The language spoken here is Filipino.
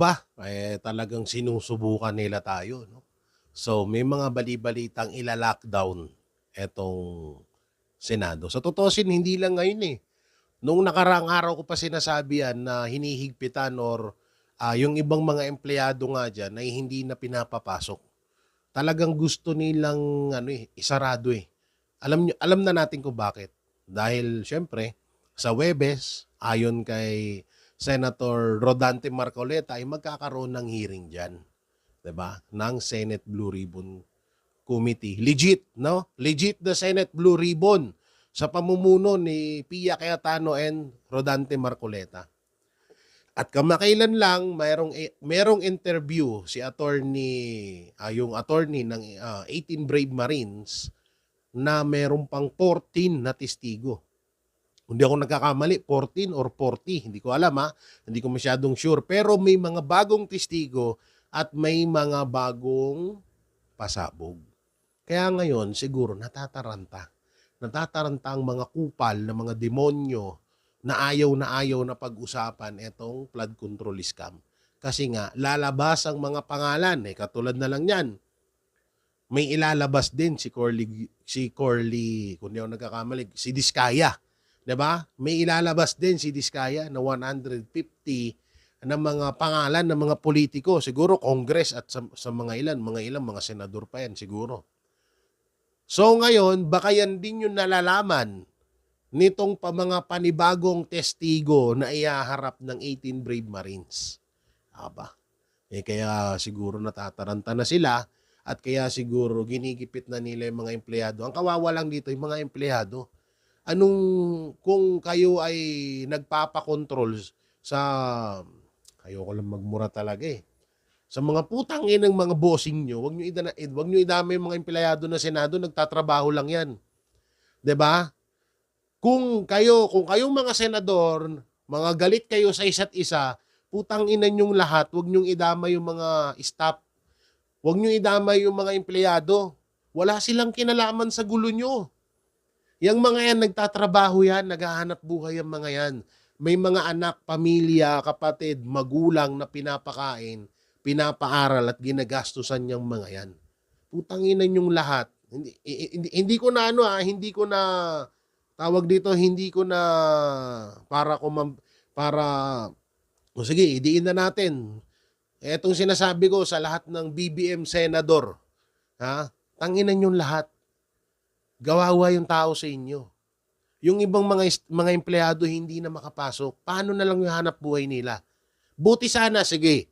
ba, talagang sinusubukan nila tayo 'no. So, may mga bali-balitang ila-lockdown etong Senado. Sa tutuusin hindi lang ngayon, noong nakaraang araw ko pa sinasabi yan na hinihigpitan or, yung ibang mga empleyado nga diyan ay hindi na pinapapasok. Talagang gusto nilang ano, isarado, alam na natin kung bakit. Dahil siyempre sa Huwebes, ayon kay Senator Rodante Marcoleta ay magkakaroon ng hearing diyan, 'di ba, ng Senate Blue Ribbon Committee. Legit, 'no? Legit the Senate Blue Ribbon sa pamumuno ni Pia Cayetano and Rodante Marcoleta. At kamakailan lang merong interview si yung attorney ng 18 Brave Marines na meron pang 14 na testigo. Kung di ako nagkakamali, 14 or 40, hindi ko alam hindi ko masyadong sure. Pero may mga bagong testigo at may mga bagong pasabog. Kaya ngayon siguro natataranta. Natataranta ang mga kupal na mga demonyo na ayaw na pag-usapan itong flood control scam. Kasi nga, lalabas ang mga pangalan. Katulad na lang yan, may ilalabas din si Corley, kung di ako nagkakamali, si Diskaya. 'Di ba? May ilalabas din si Diskaya na 150 na mga pangalan ng mga politiko. Siguro Congress at sa mga mga senador pa yan siguro. So ngayon, baka yan din yung nalalaman nitong mga panibagong testigo na ihaharap ng 18 Brave Marines. Aba, kaya siguro natataranta na sila at kaya siguro ginigipit na nila yung mga empleyado. Ang kawawa lang dito yung mga empleyado. Kung kayo ay nagpapakontrol sa, ayoko lang magmura talaga sa mga putang inang mga bossing nyo, wag nyo idamay yung mga empleyado na Senado, nagtatrabaho lang yan. 'Di ba? Kung kayong mga senador, mga galit kayo sa isa't isa, putang ina nyong lahat, wag nyong idamay yung mga staff. Wag nyong idamay yung mga empleyado. Wala silang kinalaman sa gulo nyo. Yang mga yan, nagtatrabaho yan, naghahanap buhay ang mga yan. May mga anak, pamilya, kapatid, magulang na pinapakain, pinapaaral at ginagastusan niyang mga yan. Putang ina nyong lahat. Hindi ko na hindi ko na tawag dito, hindi ko na para o sige, idiin na natin. Etong sinasabi ko sa lahat ng BBM senador, tanginan yung lahat. Gawawa yung tao sa inyo. Yung ibang mga empleyado hindi na makapasok, paano na lang yung hanap buhay nila? Buti sana, sige,